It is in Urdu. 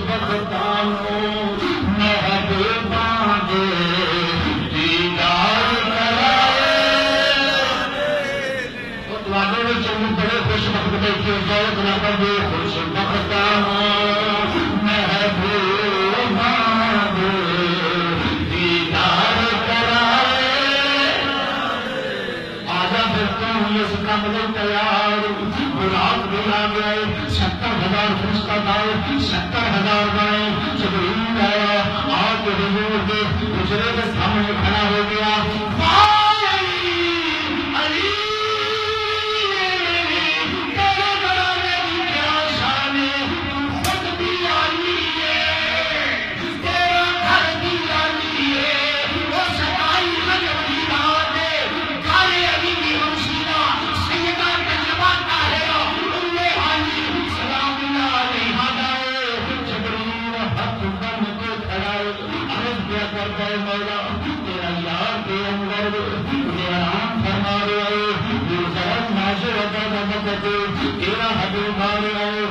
بختانو محبوباں دے دیدار کرائے تواڈے وچ بڑے خوش وقت بیٹھے ہو جناب دے خوش بختانو محبوباں دے دیدار کرائے آجا پھر تم اس کام لے تیار رات بھی آ گئے 70,000 فرشتہ آئے 70,000 گئے جبرائیل آیا آ کے حضور کے حجرے کے سامنے کھڑا ہو گیا تیرا حبیب آ رہے